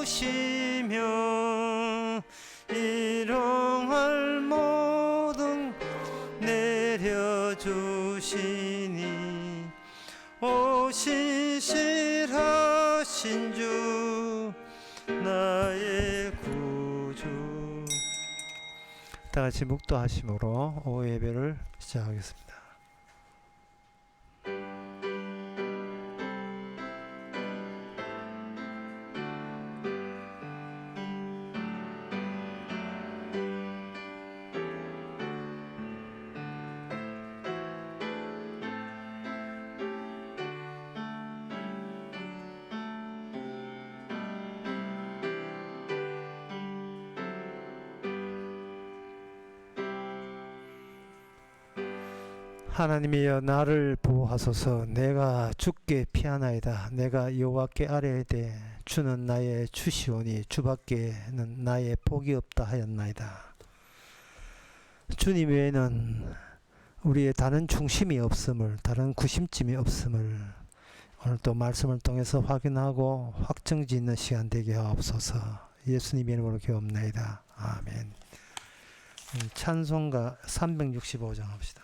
주시며 일용할 모든 내려주시니 오시실하신 주 나의 구주. 다같이 묵도하심으로 오후 예배를 시작하겠습니다. 하나님이여 나를 보호하소서. 내가 주께 피하나이다. 내가 여호와께 아뢰되 주는 나의 주시오니 주밖에는 나의 복이 없다 하였나이다. 주님 외에는 우리의 다른 중심이 없음을, 다른 구심점이 없음을 오늘 또 말씀을 통해서 확인하고 확정짓는 시간 되게 하옵소서. 예수님의 이름으로 기도합나이다. 아멘. 찬송가 365장 합시다.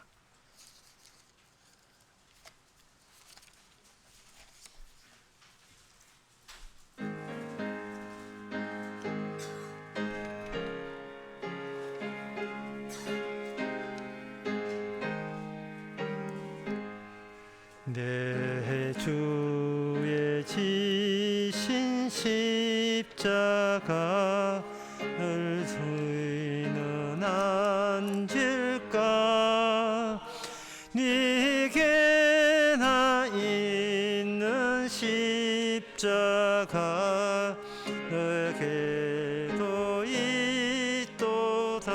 내 주의 지신 십자가 늘 수위는 앉을까. 네게나 있는 십자가 너에게도 있도다.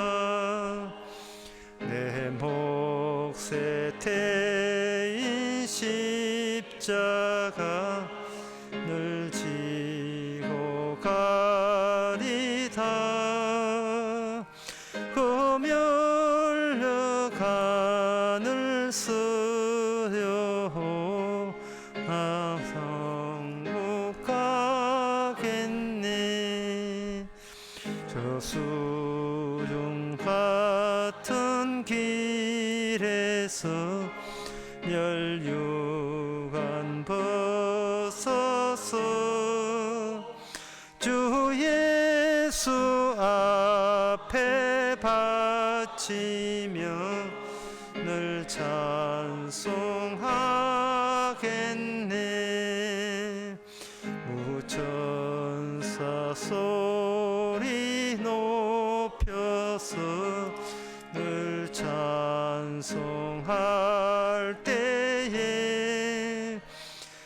내 몫에 태인 십자가 늘 지고 가리다. 거멸려간을 쓰려 성국 가겠네. 저수중 같은 길에서 멸류관 벗어서 주 예수 앞에 바치며 늘 찬송하겠네. 무천사 소리 높여서 늘 찬송할 때에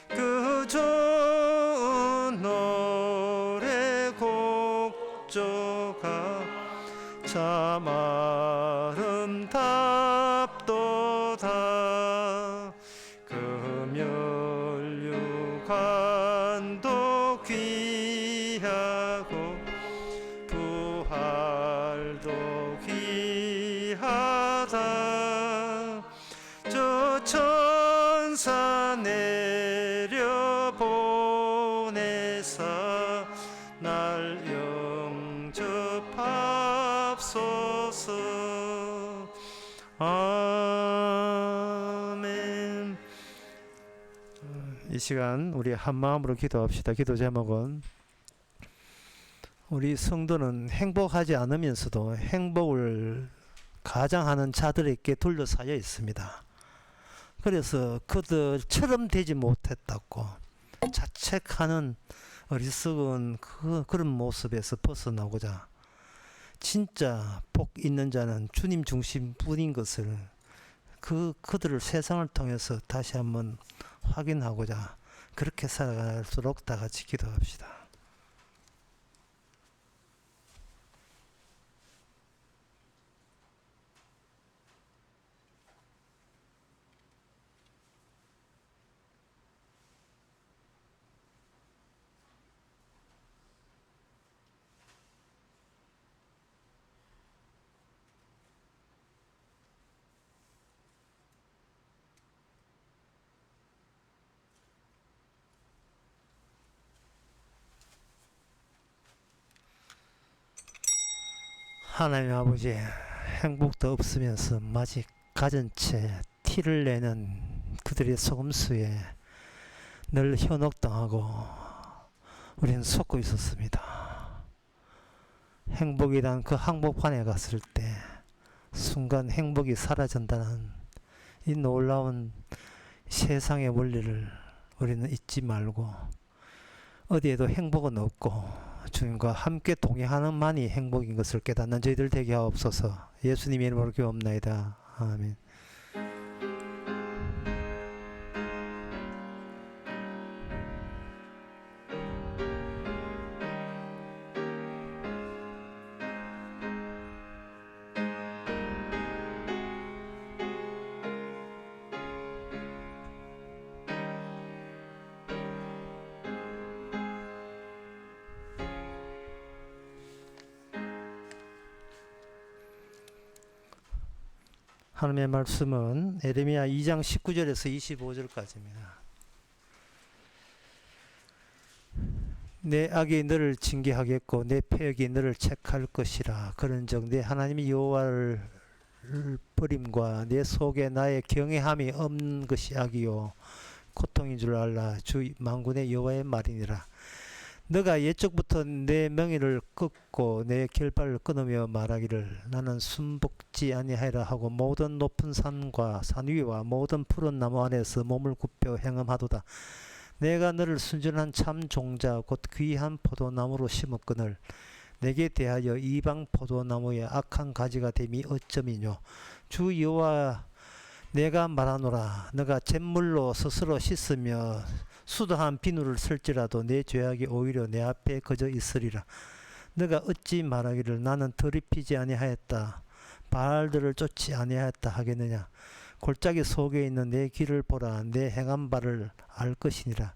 그 좋은 노래 곡조가 참 아름답도다. 금연류관도 귀하고 부활도 귀하다. 저 천사 내려보내사 날 영접합소서. 아멘. 이 시간 우리 한마음으로 기도합시다. 기도 제목은 우리 성도는 행복하지 않으면서도 행복을 가장하는 자들에게 둘러싸여 있습니다. 그래서 그들처럼 되지 못했다고 자책하는 어리석은 그런 모습에서 벗어나고자 진짜 복 있는 자는 주님 중심뿐인 것을 그들을 세상을 통해서 다시 한번 확인하고자 그렇게 살아갈수록 다 같이 기도합시다. 하나님 아버지, 행복도 없으면서 마치 가진 채 티를 내는 그들의 속임수에 늘 현혹당하고 우리는 속고 있었습니다. 행복이란 그 한복판에 갔을 때 순간 행복이 사라진다는 이 놀라운 세상의 원리를 우리는 잊지 말고 어디에도 행복은 없고 주님과 함께 동행하는 만이 행복인 것을 깨닫는 저희들 되게 하옵소서. 예수님의 이름으로 기도합나이다. 아멘. 하나님의 말씀은 에레미야 2장 19절에서 25절까지입니다. 내 악이 너를 징계하겠고 내 패역이 너를 책할 것이라. 그런즉 내 하나님 여호와를 버림과 내 속에 나의 경외함이 없는 것이 악이요 고통인 줄 알라. 주 만군의 여호와의 말이니라. 너가 옛적부터 내 명의를 끊고 내 결발을 끊으며 말하기를 나는 순복지 아니하리라 하고 모든 높은 산과 산 위와 모든 푸른 나무 안에서 몸을 굽혀 행음하도다. 내가 너를 순전한 참 종자 곧 귀한 포도나무로 심었거늘 내게 대하여 이방 포도나무의 악한 가지가 됨이 어쩌미뇨. 주 여호와 내가 말하노라. 너가 잿물로 스스로 씻으며 수도한 비누를 쓸지라도 내 죄악이 오히려 내 앞에 거저 있으리라. 너가 어찌 말하기를 나는 더럽히지 아니하였다 바알들을 쫓지 아니하였다 하겠느냐. 골짜기 속에 있는 내 길을 보라. 내 행한 바를 알 것이니라.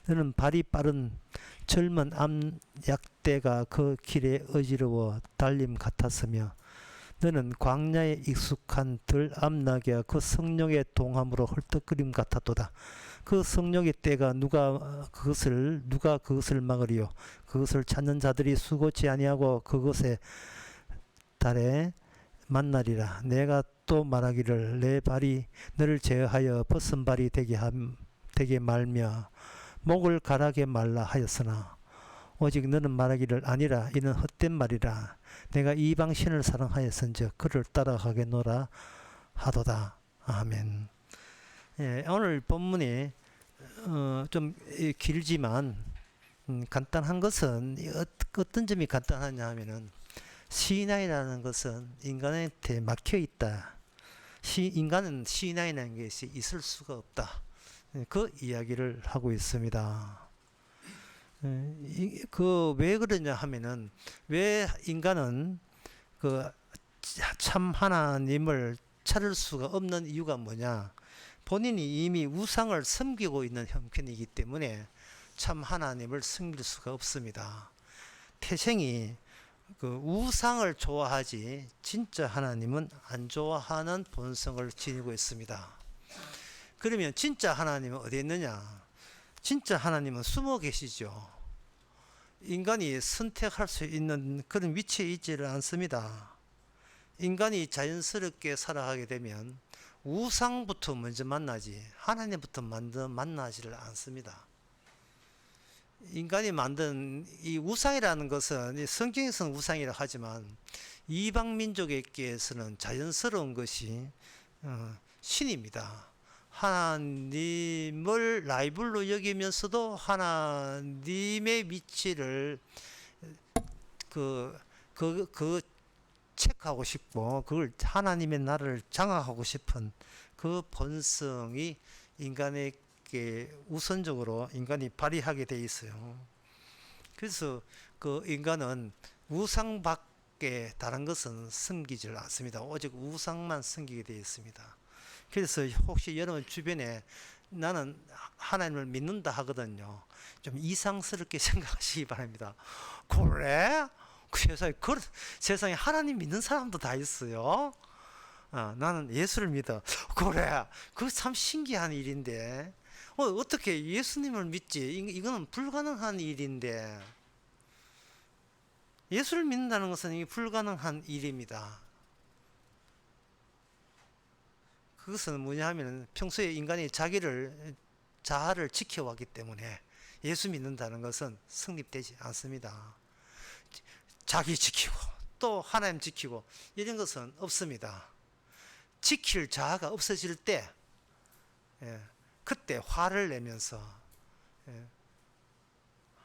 너는 발이 빠른 젊은 암약대가 그 길에 어지러워 달림 같았으며 너는 광야에 익숙한 들 암나귀와 그 성령의 동함으로 헐떡거림 같았도다. 그 성령의 때가 누가 그것을 막으리요. 그것을 찾는 자들이 수고치 아니하고 그것에 달에 만나리라. 내가 또 말하기를 내 발이 너를 제어하여 벗은 발이 되게 말며 목을 가라게 말라 하였으나 오직 너는 말하기를 아니라 이는 헛된 말이라. 내가 이방신을 사랑하였은즉 그를 따라가겠노라 하도다. 아멘. 예, 오늘 본문이 좀 길지만 간단한 것은 어떤 점이 간단하냐 하면은 시인이라는 것은 인간한테 막혀 있다. 인간은 시인이라는 것이 있을 수가 없다. 그 이야기를 하고 있습니다. 그 왜 그러냐 하면은 왜 인간은 그 참 하나님을 찾을 수가 없는 이유가 뭐냐? 본인이 이미 우상을 섬기고 있는 형편이기 때문에 참 하나님을 섬길 수가 없습니다. 태생이 그 우상을 좋아하지 진짜 하나님은 안 좋아하는 본성을 지니고 있습니다. 그러면 진짜 하나님은 어디 있느냐? 진짜 하나님은 숨어 계시죠. 인간이 선택할 수 있는 그런 위치에 있지를 않습니다. 인간이 자연스럽게 살아가게 되면 우상부터 먼저 만나지 하나님부터 만나지를 않습니다. 인간이 만든 이 우상이라는 것은 성경에서는 우상이라 하지만 이방 민족에게서는 자연스러운 것이 신입니다. 하나님을 라이벌로 여기면서도 하나님의 위치를 체크하고 싶고 그걸 하나님의 나라를 장악하고 싶은 그 본성이 인간에게 우선적으로 인간이 발휘하게 돼 있어요. 그래서 그 인간은 우상 밖에 다른 것은 섬기질 않습니다. 오직 우상만 섬기게 되어 있습니다. 그래서 혹시 여러분 주변에 나는 하나님을 믿는다 하거든요. 좀 이상스럽게 생각하시기 바랍니다. 그래? 세상에 하나님 믿는 사람도 다 있어요. 나는 예수를 믿어. 그래? 그거 참 신기한 일인데. 어떻게 예수님을 믿지? 이거는 불가능한 일인데. 예수를 믿는다는 것은 이 불가능한 일입니다. 그것은 뭐냐 하면 평소에 인간이 자아를 지켜왔기 때문에 예수 믿는다는 것은 성립되지 않습니다. 자기 지키고 또 하나님 지키고 이런 것은 없습니다. 지킬 자아가 없어질 때 그때 화를 내면서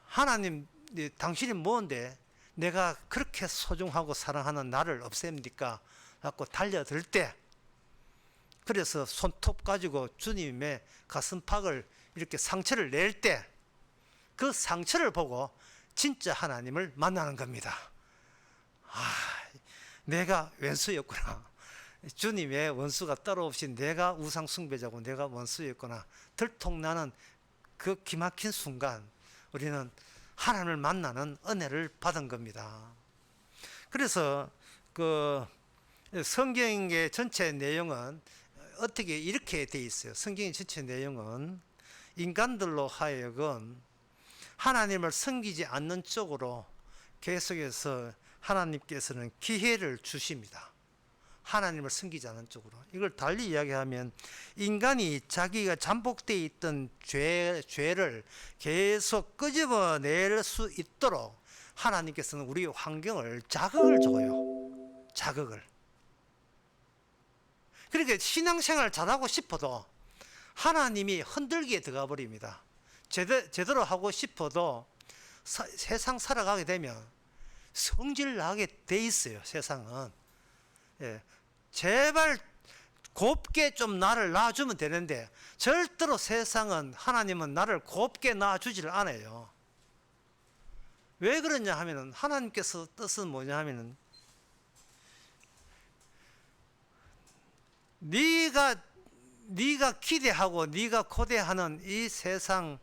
하나님 당신이 뭔데 내가 그렇게 소중하고 사랑하는 나를 없앱니까? 갖고 달려들 때, 그래서 손톱 가지고 주님의 가슴팍을 이렇게 상처를 낼 때 그 상처를 보고 진짜 하나님을 만나는 겁니다. 내가 원수였구나. 주님의 원수가 따로 없이 내가 우상 숭배자고 내가 원수였구나. 들통나는 그 기막힌 순간 우리는 하나님을 만나는 은혜를 받은 겁니다. 그래서 그 성경의 전체 내용은 어떻게 이렇게 돼 있어요. 성경의 전체 내용은 인간들로 하여금 하나님을 섬기지 않는 쪽으로 계속해서 하나님께서는 기회를 주십니다. 하나님을 섬기지 않는 쪽으로. 이걸 달리 이야기하면 인간이 자기가 잠복되어 있던 죄를 계속 끄집어낼 수 있도록 하나님께서는 우리 환경을 자극을 줘요. 자극을. 그러니까 신앙생활 잘하고 싶어도 하나님이 흔들기에 들어가 버립니다. 제대로 하고 싶어도 세상 살아가게 되면 성질 나게 돼 있어요. 세상은. 제발 곱게 좀 나를 낳아주면 되는데 절대로 세상은 하나님은 나를 곱게 낳아주지를 않아요. 왜 그러냐 하면은 하나님께서 뜻은 뭐냐 하면은 네가 기대하고 네가 고대하는 이 세상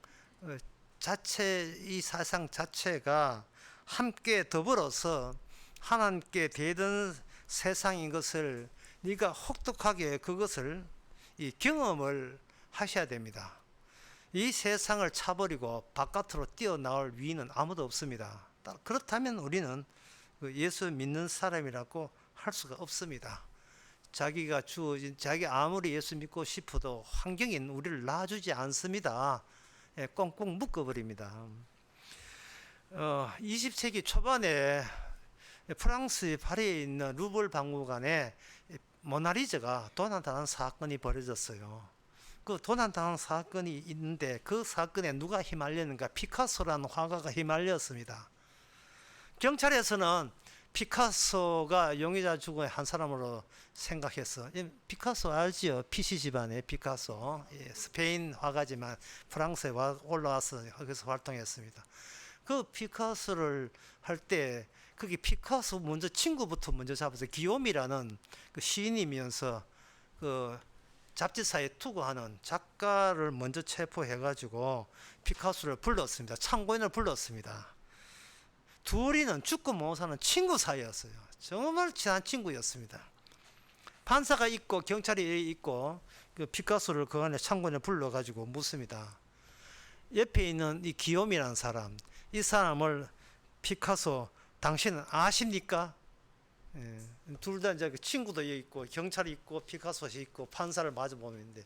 자체, 이 세상 자체가 함께 더불어서 하나님께 대든 세상인 것을 네가 혹독하게 그것을 이 경험을 하셔야 됩니다. 이 세상을 차버리고 바깥으로 뛰어나올 위인은 아무도 없습니다. 그렇다면 우리는 예수 믿는 사람이라고 할 수가 없습니다. 자기가 주어진, 자기 아무리 예수 믿고 싶어도 환경이 우리를 놔주지 않습니다. 꽁꽁 묶어버립니다. 20세기 초반에 프랑스 파리에 있는 루블 박물관에 모나리자가 도난당한 사건이 벌어졌어요. 그 도난당한 사건이 있는데 그 사건에 누가 휘말렸는가? 피카소라는 화가가 휘말렸습니다. 경찰에서는 피카소가 용의자 중에 한 사람으로 생각했어. 피카소 알지요? 피시 집안의 피카소. 스페인 화가지만 프랑스에 올라와서 거기서 활동했습니다. 그 피카소를 할 때 거기 피카소 먼저 친구부터 먼저 잡아서 기욤이라는 그 시인이면서 그 잡지사에 투고하는 작가를 먼저 체포해가지고 피카소를 불렀습니다. 참고인을 불렀습니다. 둘이는 죽고 못 사는 친구 사이였어요. 정말 친한 친구였습니다. 판사가 있고 경찰이 있고 그 피카소를 그 안에 참고인을 불러가지고 묻습니다. 옆에 있는 이 기욤이라는 사람, 이 사람을 피카소 당신은 아십니까? 둘 다 이제 친구도 여기 있고 경찰이 있고 피카소이 있고 판사를 마주 보는데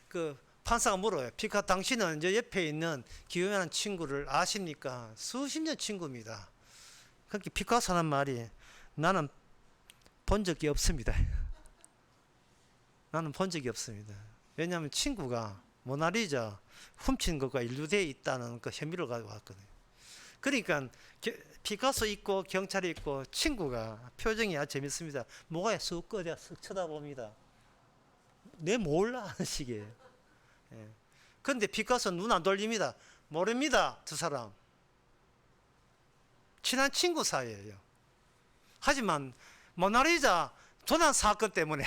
그 판사가 물어요. 당신은 이제 옆에 있는 기욤이라는 친구를 아십니까? 수십 년 친구입니다. 그렇게 피카소 하는 말이 나는 본 적이 없습니다. 나는 본 적이 없습니다. 왜냐하면 친구가 모나리자 훔친 것과 연루되어 있다는 그 혐의를 가지고 왔거든요. 그러니까 피카소 있고 경찰이 있고 친구가 표정이 아주 재밌습니다. 뭐가 쑥 꺼져 쓱 쳐다봅니다. 내 몰라 하는 식이에요. 그런데 피카소 눈 안 돌립니다. 모릅니다. 두 사람. 친한 친구 사이예요. 하지만 모나리자 도난 사건 때문에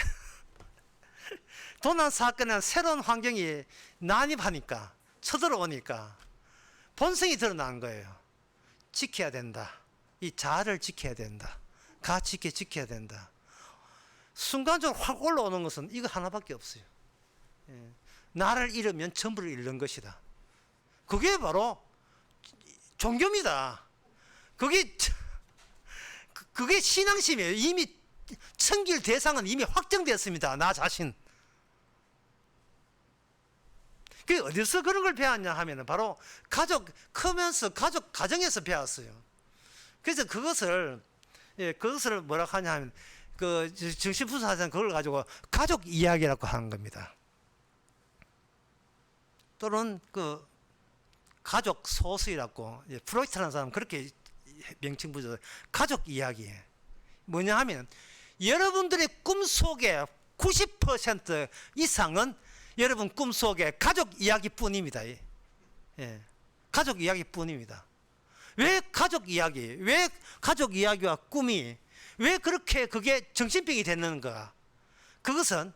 도난 사건은 새로운 환경이 난입하니까 쳐들어오니까 본성이 드러난 거예요. 지켜야 된다. 이 자아를 지켜야 된다. 가치 있게 지켜야 된다. 순간적으로 확 올라오는 것은 이거 하나밖에 없어요. 나를 잃으면 전부를 잃는 것이다. 그게 바로 종교입니다. 그게 그게 신앙심이에요. 이미 섬길 대상은 이미 확정되었습니다. 나 자신. 그 어디서 그런 걸 배웠냐 하면은 바로 크면서 가정에서 배웠어요. 그래서 그것을 뭐라 하냐 하면 그 정신분석하자는 그걸 가지고 가족 이야기라고 하는 겁니다. 또는 그 가족 소수이라고 프로이트라는 사람은 그렇게 명칭 붙여서 가족 이야기. 뭐냐 하면 여러분들의 꿈속에 90% 이상은 여러분 꿈속에 가족 이야기뿐입니다. 예. 가족 이야기뿐입니다. 왜 가족 이야기와 꿈이 왜 그렇게 그게 정신병이 됐는가? 그것은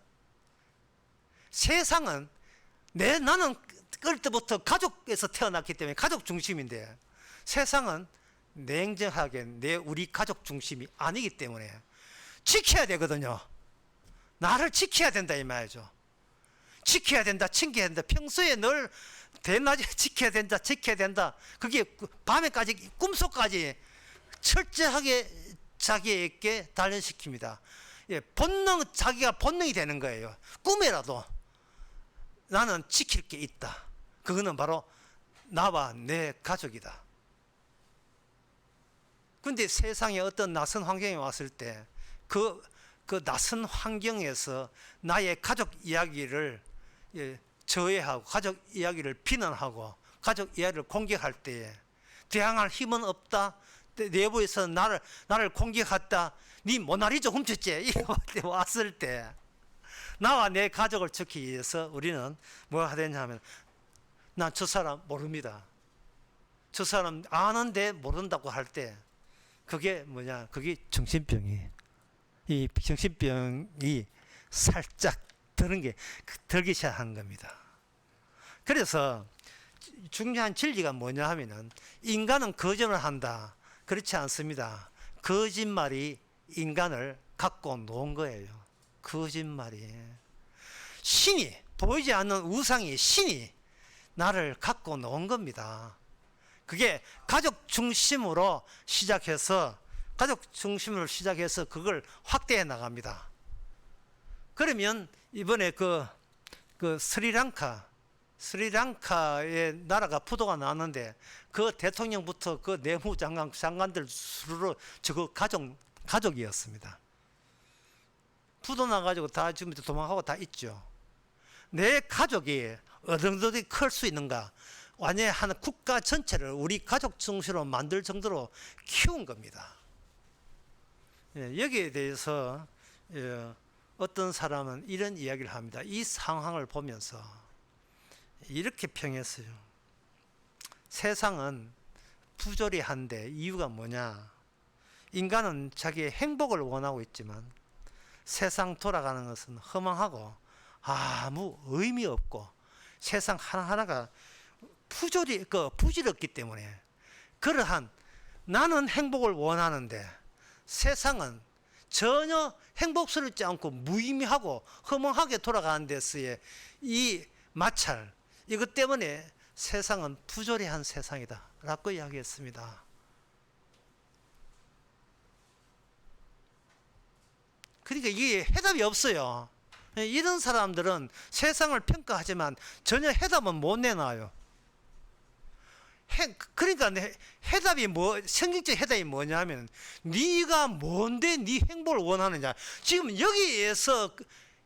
세상은 나는 어릴 때부터 가족에서 태어났기 때문에 가족 중심인데 세상은 냉정하게 우리 가족 중심이 아니기 때문에 지켜야 되거든요. 나를 지켜야 된다 이 말이죠. 지켜야 된다, 챙겨야 된다. 평소에 늘 대낮에 지켜야 된다. 그게 밤에까지 꿈속까지 철저하게 자기에게 단련시킵니다. 자기가 본능이 되는 거예요. 꿈에라도 나는 지킬 게 있다. 그거는 바로 나와 내 가족이다. 근데 세상에 어떤 낯선 환경에 왔을 때 그 낯선 환경에서 나의 가족 이야기를 저해하고 가족 이야기를 비난하고 가족 이야기를 공격할 때에 대항할 힘은 없다. 내부에서 나를 공격했다. 네 모나리자 훔쳤지. 이렇게 왔을 때 나와 내 가족을 지키기 위해서 우리는 뭐 하냐 하면 난 저 사람 모릅니다. 저 사람 아는데 모른다고 할 때 그게 뭐냐? 그게 정신병이. 이 정신병이 살짝 들기 시작한 겁니다. 그래서 중요한 진리가 뭐냐 하면은 인간은 거짓말을 한다. 그렇지 않습니다. 거짓말이 인간을 갖고 놓은 거예요. 거짓말이. 신이, 보이지 않는 우상이, 신이 나를 갖고 놓은 겁니다. 그게 가족 중심으로 시작해서 그걸 확대해 나갑니다. 그러면 이번에 그 스리랑카의 나라가 부도가 났는데 그 대통령부터 그 내무장관들 수로 저거 가족이었습니다. 부도 나가지고 다 지금 도망가고 다 있죠. 내 가족이 어느 정도 클 수 있는가? 완전히 한 국가 전체를 우리 가족 중심으로 만들 정도로 키운 겁니다. 여기에 대해서 어떤 사람은 이런 이야기를 합니다. 이 상황을 보면서 이렇게 평했어요. 세상은 부조리한데 이유가 뭐냐? 인간은 자기의 행복을 원하고 있지만 세상 돌아가는 것은 허망하고 아무 의미 없고 세상 하나하나가 부질없기 때문에 그러한 나는 행복을 원하는데 세상은 전혀 행복스럽지 않고 무의미하고 허망하게 돌아가는 데서의 이 마찰, 이것 때문에 세상은 부조리한 세상이다 라고 이야기했습니다. 그러니까 이게 해답이 없어요. 이런 사람들은 세상을 평가하지만 전혀 해답은 못 내놔요. 그러니까 해답이 성경적 해답이 뭐냐면 네가 뭔데 네 행복을 원하느냐. 지금 여기에서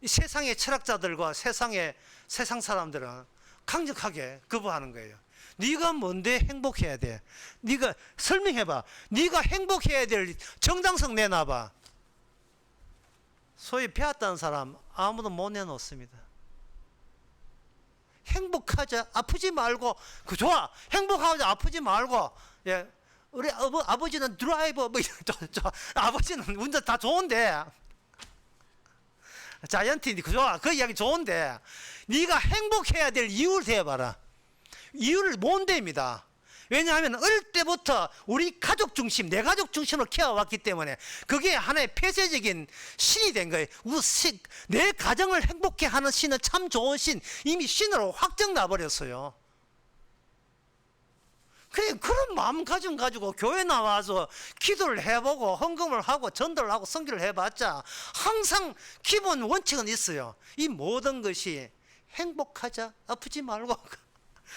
세상의 철학자들과 세상 사람들은 강력하게 거부하는 거예요. 네가 뭔데 행복해야 돼. 네가 설명해봐. 네가 행복해야 될 정당성 내놔봐. 소위 배웠다는 사람 아무도 못 내놓습니다. 행복하자, 아프지 말고, 좋아. 행복하자, 아프지 말고. 예, 우리 아버지는 드라이버, 아버지는 운전 다 좋은데, 자이언티, 좋아. 그 이야기 좋은데, 네가 행복해야 될 이유를 대봐라. 이유를 못 댑니다. 왜냐하면 어릴 때부터 우리 가족 중심, 내 가족 중심으로 키워왔기 때문에 그게 하나의 폐쇄적인 신이 된 거예요. 내 가정을 행복해 하는 신은 참 좋은 신, 이미 신으로 확정 나버렸어요. 그런 마음가짐 가지고 교회 나와서 기도를 해보고 헌금을 하고 전도를 하고 선교를 해봤자 항상 기본 원칙은 있어요. 이 모든 것이 행복하자, 아프지 말고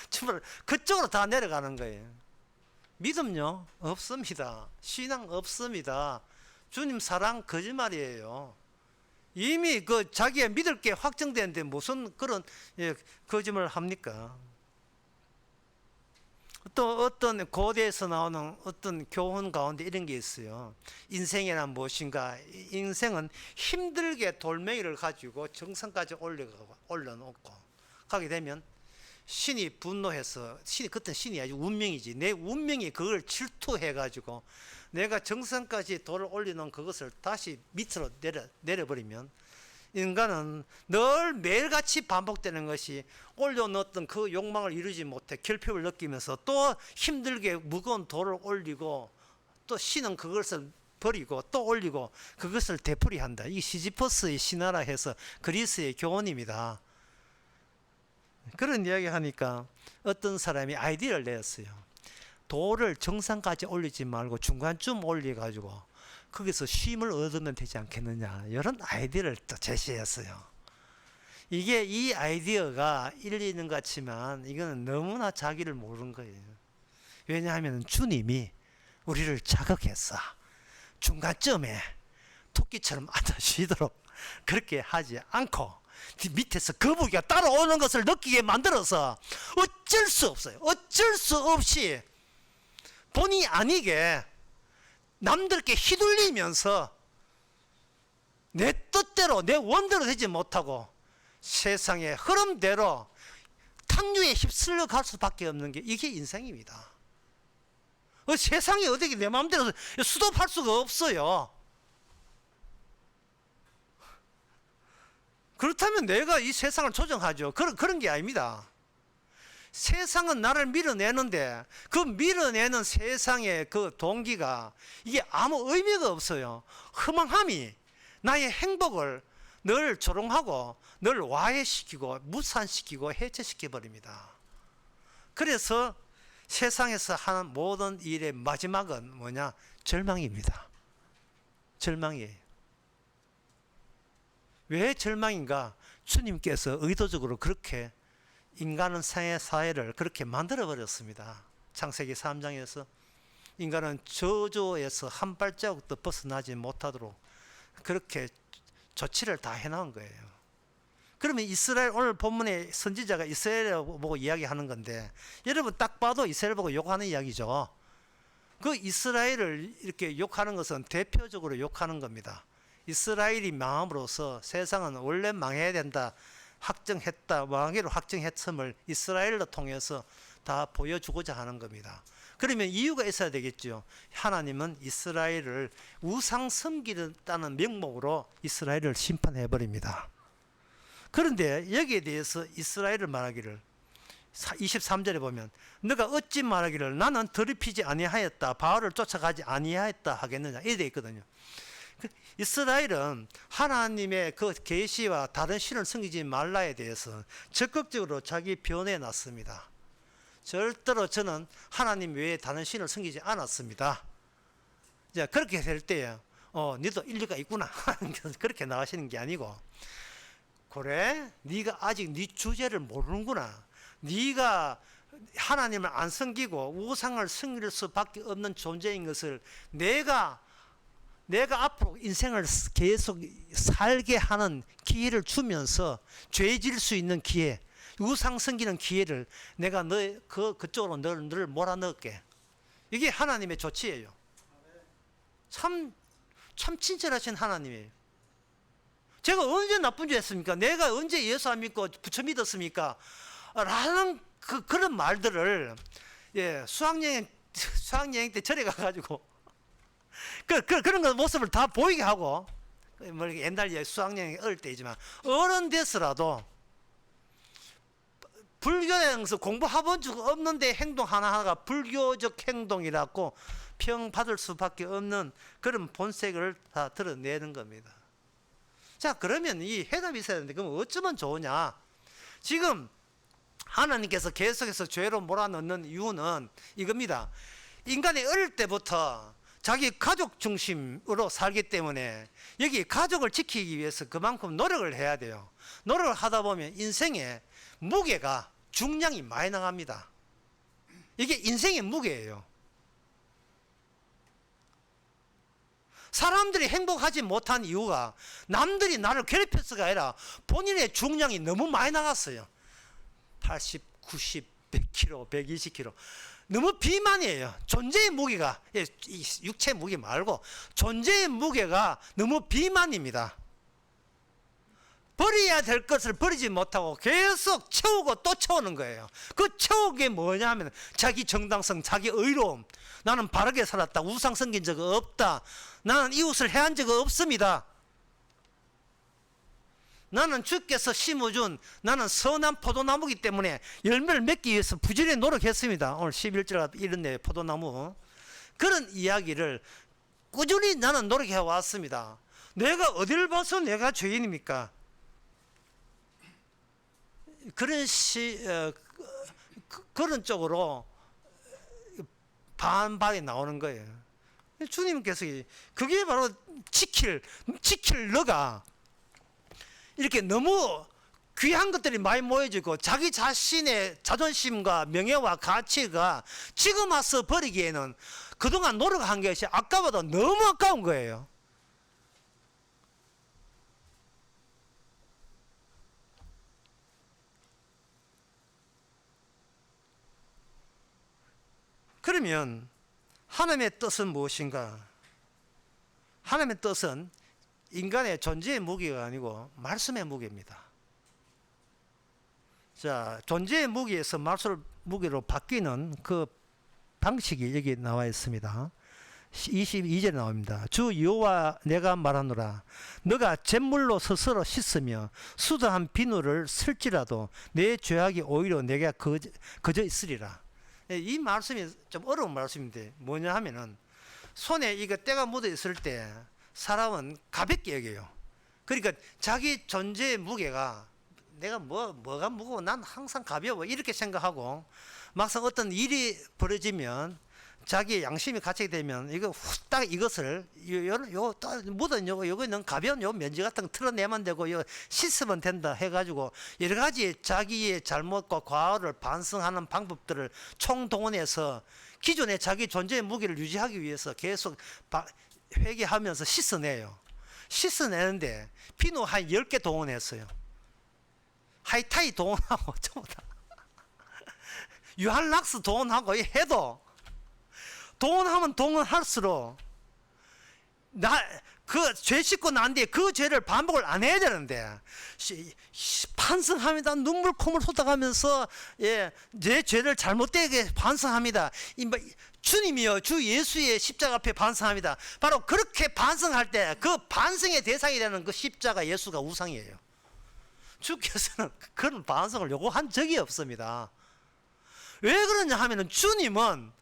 정말 그쪽으로 다 내려가는 거예요. 믿음요? 없습니다. 신앙 없습니다. 주님 사랑 거짓말이에요. 이미 자기의 믿을 게 확정되는데 무슨 그런 거짓말을 합니까? 또 어떤 고대에서 나오는 어떤 교훈 가운데 이런 게 있어요. 인생이란 무엇인가? 인생은 힘들게 돌멩이를 가지고 정상까지 올려놓고 가게 되면 신이 분노해서, 그때는 신이 아주 운명이지, 내 운명이 그걸 질투해가지고 내가 정상까지 돌을 올려놓은 그것을 다시 밑으로 내려버리면 인간은 늘 매일같이 반복되는 것이 올려놓았던 그 욕망을 이루지 못해 결핍을 느끼면서 또 힘들게 무거운 돌을 올리고 또 신은 그것을 버리고 또 올리고 그것을 되풀이한다. 이 시지퍼스의 신화라 해서 그리스의 교훈입니다. 그런 이야기 하니까 어떤 사람이 아이디어를 내었어요. 돌을 정상까지 올리지 말고 중간쯤 올려가지고 거기서 쉼을 얻으면 되지 않겠느냐, 이런 아이디어를 또 제시했어요. 이 아이디어가 일리는 것 같지만 이거는 너무나 자기를 모르는 거예요. 왜냐하면 주님이 우리를 자극했어. 중간쯤에 토끼처럼 앉아 쉬도록 그렇게 하지 않고 밑에서 거북이가 따라오는 것을 느끼게 만들어서 어쩔 수 없어요. 어쩔 수 없이 본의 아니게 남들께 휘둘리면서 내 뜻대로 내 원대로 되지 못하고 세상의 흐름대로 탕류에 휩쓸려 갈 수밖에 없는 게 이게 인생입니다. 세상이 어떻게 내 마음대로 수도할 수가 없어요. 그렇다면 내가 이 세상을 조정하죠. 그런 게 아닙니다. 세상은 나를 밀어내는데 그 밀어내는 세상의 그 동기가 이게 아무 의미가 없어요. 허망함이 나의 행복을 늘 조롱하고 늘 와해시키고 무산시키고 해체시켜버립니다. 그래서 세상에서 하는 모든 일의 마지막은 뭐냐? 절망입니다. 절망이에요. 왜 절망인가? 주님께서 의도적으로 그렇게 인간은 사회를 그렇게 만들어버렸습니다. 창세기 3장에서 인간은 저주에서 한 발자국도 벗어나지 못하도록 그렇게 조치를 다 해놓은 거예요. 그러면 이스라엘, 오늘 본문의 선지자가 이스라엘을 보고 이야기하는 건데 여러분 딱 봐도 이스라엘 보고 욕하는 이야기죠. 그 이스라엘을 이렇게 욕하는 것은 대표적으로 욕하는 겁니다. 이스라엘이 망함으로써 세상은 원래 망해야 된다 확정했다, 망하기로 확정했음을 이스라엘로 통해서 다 보여주고자 하는 겁니다. 그러면 이유가 있어야 되겠죠. 하나님은 이스라엘을 우상 섬기겠다는 명목으로 이스라엘을 심판해 버립니다. 그런데 여기에 대해서 이스라엘을 말하기를 23절에 보면 너가 어찌 말하기를 나는 더럽히지 아니하였다, 바알을 쫓아가지 아니하였다 하겠느냐, 이래 있거든요. 이스라엘은 하나님의 그 계시와 다른 신을 섬기지 말라에 대해서 적극적으로 자기 변해 놨습니다. 절대로 저는 하나님 외에 다른 신을 섬기지 않았습니다. 자, 그렇게 될 때에 너도 일리가 있구나 그렇게 나가시는 게 아니고, 그래 네가 아직 네 주제를 모르는구나, 네가 하나님을 안 섬기고 우상을 섬길 수밖에 없는 존재인 것을 내가 앞으로 인생을 계속 살게 하는 기회를 주면서 죄 지을 수 있는 기회, 우상 섬기는 기회를 내가 그쪽으로 너를 몰아넣을게. 이게 하나님의 조치예요. 참 친절하신 하나님이에요. 제가 언제 나쁜 짓 했습니까? 내가 언제 예수 안 믿고 부처 믿었습니까? 라는 그런 말들을 수학여행 때 절에 가가지고 그런 거 모습을 다 보이게 하고, 옛날 수학여행 어릴 때이지만 어른 돼서라도 불교에서 공부해본 적 없는데 행동 하나하나가 불교적 행동이라고 평받을 수밖에 없는 그런 본색을 다 드러내는 겁니다. 자, 그러면 이 해답이 있어야 되는데 그럼 어쩌면 좋으냐? 지금 하나님께서 계속해서 죄로 몰아넣는 이유는 이겁니다. 인간이 어릴 때부터 자기 가족 중심으로 살기 때문에 여기 가족을 지키기 위해서 그만큼 노력을 해야 돼요. 노력을 하다 보면 인생의 무게가 중량이 많이 나갑니다. 이게 인생의 무게예요. 사람들이 행복하지 못한 이유가 남들이 나를 괴롭혔어가 아니라 본인의 중량이 너무 많이 나갔어요. 80, 90, 100kg, 120kg. 너무 비만이에요. 존재의 무게가, 육체 무게 말고 존재의 무게가 너무 비만입니다. 버려야 될 것을 버리지 못하고 계속 채우고 또 채우는 거예요. 그 채우게 뭐냐 하면 자기 정당성, 자기 의로움. 나는 바르게 살았다. 우상 섬긴 적 없다. 나는 이웃을 해한 적 없습니다. 나는 주께서 심어준 나는 선한 포도나무이기 때문에 열매를 맺기 위해서 부지런히 노력했습니다. 오늘 11절 이런 포도나무. 그런 이야기를 꾸준히 나는 노력해 왔습니다. 내가 어디를 봐서 내가 죄인입니까? 그런 쪽으로 반발이 나오는 거예요. 주님께서 그게 바로 지킬 너가 이렇게 너무 귀한 것들이 많이 모여지고 자기 자신의 자존심과 명예와 가치가 지금 와서 버리기에는 그동안 노력한 것이 아까보다 너무 아까운 거예요. 그러면 하나님의 뜻은 무엇인가? 하나님의 뜻은 인간의 존재의 무게가 아니고 말씀의 무게입니다. 자, 존재의 무게에서 말씀의 무게로 바뀌는 그 방식이 여기 나와 있습니다. 22절에 나옵니다. 주 여호와 내가 말하노라 너가 잿물로 스스로 씻으며 수다한 비누를 쓸지라도 내 죄악이 오히려 내게 거저 있으리라. 이 말씀이 좀 어려운 말씀인데 뭐냐 하면은 손에 이거 때가 묻어 있을 때 사람은 가볍게 여겨요. 그러니까 자기 존재의 무게가 내가 뭐가 무거워 난 항상 가벼워 이렇게 생각하고 막상 어떤 일이 벌어지면 자기의 양심이 갇히게 되면 이거 후딱 이것을 요 묻은 요거는 가벼운 요 면지 같은 거 털어내면 되고 요 씻으면 된다 해가지고 여러 가지 자기의 잘못과 과오를 반성하는 방법들을 총동원해서 기존의 자기 존재의 무게를 유지하기 위해서 계속 회개하면서 씻어내요. 씻어내는데 비누 한 10개 동원했어요. 하이타이 동원하고 전부 다 유한락스 동원하고 해도 동원하면 동원할수록 그 죄 씻고 난 뒤에 그 죄를 반복을 안 해야 되는데 반성합니다. 눈물 콧물 쏟아가면서 내 죄를 잘못되게 반성합니다. 주님이요 주 예수의 십자가 앞에 반성합니다. 바로 그렇게 반성할 때 그 반성의 대상이 되는 그 십자가 예수가 우상이에요. 주께서는 그런 반성을 요구한 적이 없습니다. 왜 그러냐 하면은 주님은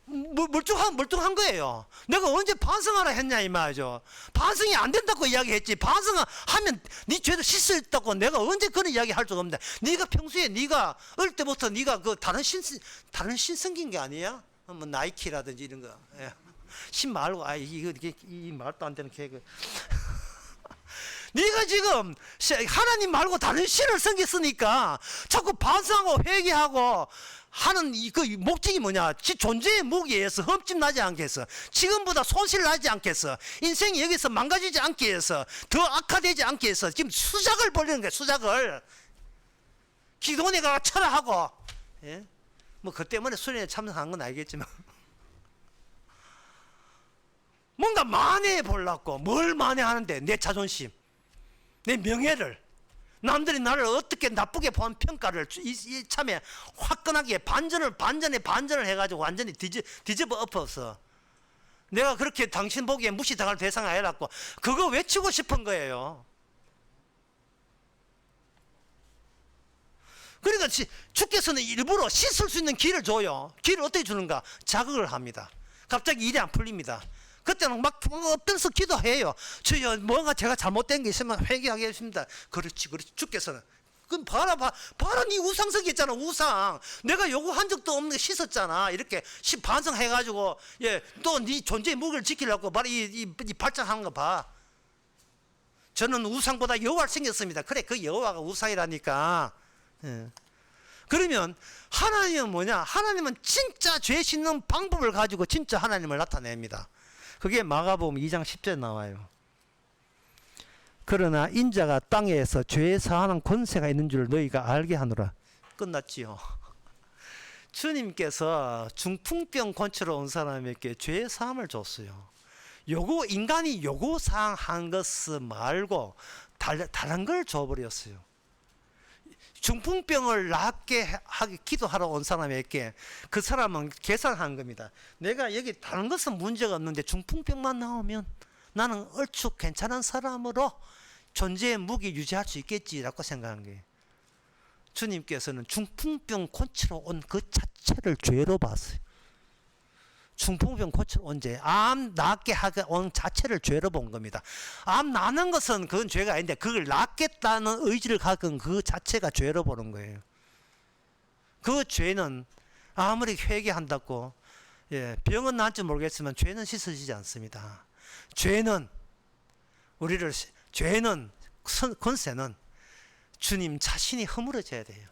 멀뚱한 거예요. 내가 언제 반성하라 했냐 이 말이죠. 반성이 안 된다고 이야기했지. 반성하면 네 죄를 씻었다고 내가 언제 그런 이야기 할 수가 없는데 네가 평소에 네가 어릴 때부터 네가 그 다른 신 생긴 게 아니야? 뭐 나이키라든지 이런 거. 신 말고 이 말도 안 되는 계획. 네가 지금 하나님 말고 다른 신을 섬겼으니까 자꾸 반성하고 회개하고 하는 그 목적이 뭐냐? 지 존재의 무게에서 흠집 나지 않게 해서 지금보다 손실 나지 않게 해서 인생이 여기서 망가지지 않게 해서 더 악화되지 않게 해서 지금 수작을 벌리는 거예요. 수작을 기도원에가 철하고 뭐 그 때문에 수련회 참석한 건 알겠지만 뭔가 만회해 보려고 뭘 만회하는데 내 자존심 내 명예를 남들이 나를 어떻게 나쁘게 본 평가를 참에 화끈하게 반전에 해가지고 완전히 뒤집어 엎어서 내가 그렇게 당신 보기에 무시당할 대상이 아니라고 그거 외치고 싶은 거예요. 그러니까 주께서는 일부러 씻을 수 있는 길을 줘요. 길을 어떻게 주는가? 자극을 합니다. 갑자기 일이 안 풀립니다. 그때는 막 엎드려서 기도해요. 주여 뭔가 제가 잘못된 게 있으면 회개하게 해주십니다. 그렇지 주께서는 그럼 봐라 네 우상 생겼잖아. 우상. 내가 요구한 적도 없는 게 씻었잖아. 이렇게 반성해가지고 또 네 존재의 무게를 지키려고 바로 이 발전하는 거 봐. 저는 우상보다 여호와를 생겼습니다. 그래, 그 여호와가 우상이라니까. 그러면 하나님은 뭐냐? 하나님은 진짜 죄 씻는 방법을 가지고 진짜 하나님을 나타냅니다. 그게 마가복음 2장 10절에 나와요. 그러나 인자가 땅에서 죄 사하는 권세가 있는 줄 너희가 알게 하노라. 끝났지요. 주님께서 중풍병 고치러 온 사람에게 죄 사함을 줬어요. 인간이 요구사항 한 것을 말고 다른 걸 줘버렸어요. 중풍병을 낫게 하게 기도하러 온 사람에게 그 사람은 계산한 겁니다. 내가 여기 다른 것은 문제가 없는데 중풍병만 나오면 나는 얼추 괜찮은 사람으로 존재의 무기 유지할 수 있겠지라고 생각한 거예요. 주님께서는 중풍병 고치러 온 그 자체를 죄로 봤어요. 중풍병 고치러 온 죄, 암 낫게 하게 온 자체를 죄로 본 겁니다. 암 나는 것은 그건 죄가 아닌데 그걸 낫겠다는 의지를 갖은 그 자체가 죄로 보는 거예요. 그 죄는 아무리 회개한다고 병은 나을지 모르겠지만 죄는 씻어지지 않습니다. 죄는 권세는 주님 자신이 허물어져야 돼요.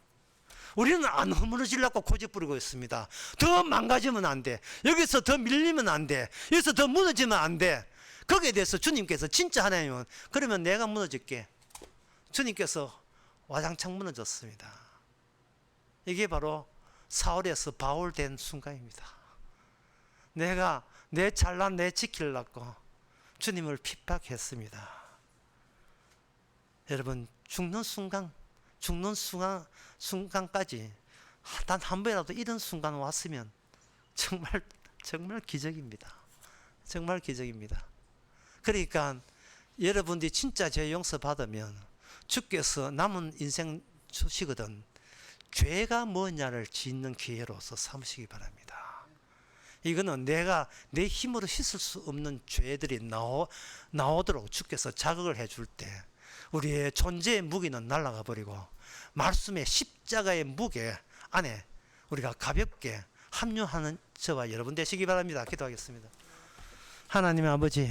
우리는 안 허물어지려고 고집 부리고 있습니다. 더 망가지면 안 돼. 여기서 더 밀리면 안 돼. 여기서 더 무너지면 안 돼. 거기에 대해서 주님께서 진짜 하나님은 그러면 내가 무너질게. 주님께서 와장창 무너졌습니다. 이게 바로 사울에서 바울 된 순간입니다. 내가 내 잘난 내 지키려고 주님을 핍박했습니다. 여러분 죽는 순간까지 단 한 번이라도 이런 순간 왔으면 정말 기적입니다. 정말 기적입니다. 그러니까 여러분들이 진짜 죄 용서 받으면 주께서 남은 인생 주시거든 죄가 뭐냐를 짓는 기회로서 삼으시기 바랍니다. 이거는 내가 내 힘으로 씻을 수 없는 죄들이 나오도록 주께서 자극을 해줄 때 우리의 존재의 무게는 날아가 버리고 말씀의 십자가의 무게 안에 우리가 가볍게 합류하는 저와 여러분 되시기 바랍니다. 기도하겠습니다. 하나님 아버지,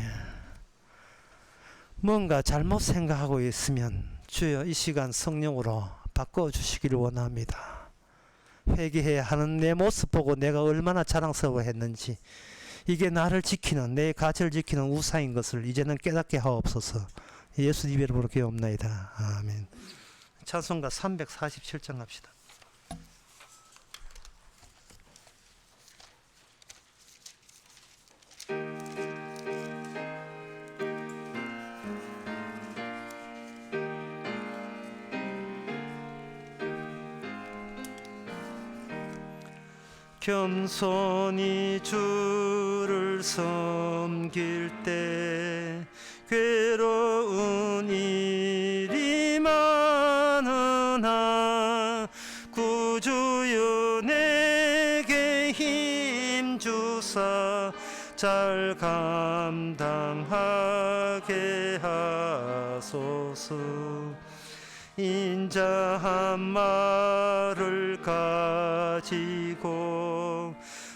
뭔가 잘못 생각하고 있으면 주여 이 시간 성령으로 바꿔주시기를 원합니다. 회개해야 하는 내 모습 보고 내가 얼마나 자랑스러워했는지, 이게 나를 지키는, 내 가치를 지키는 우상인 것을 이제는 깨닫게 하옵소서. 예수님 이름으로 기도옵나이다. 아멘. 찬송가 347장 갑시다. 겸손히 주를 섬길 때 괴로운 일이 많으나 구주여 내게 힘 주사 잘 감당하게 하소서. 인자한 말을 가지고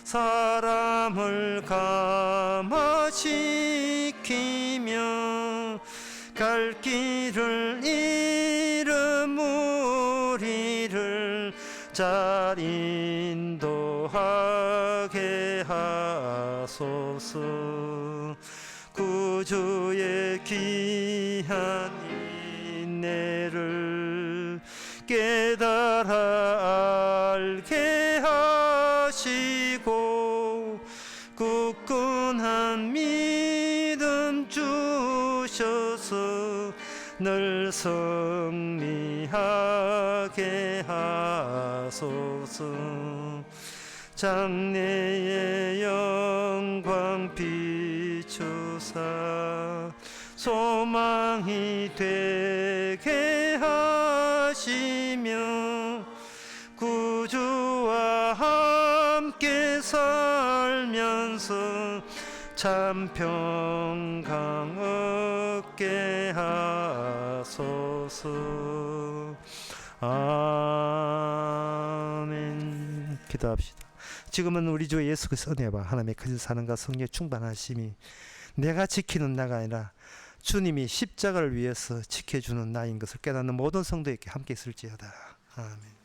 사람을 감화시키며 갈 길을 잃은 무리를 잘 인도하게 하소서. 구주의 귀한 인내를 깨달아 알게 하시고 굳건한 믿음 주셔서 늘 승리하게 하소서. 장래의 영광 비추사 소망이 되게 하시며 구주와 함께 살면서 참 평강 얻게 하소서. 아멘. 기도합시다. 지금은 우리 주 예수 그리스도의 은혜와 하나님의 그 사랑과 성령의 충만하심이 내가 지키는 나가 아니라 주님이 십자가를 위해서 지켜주는 나인 것을 깨닫는 모든 성도에게 함께 있을지어다. 아멘.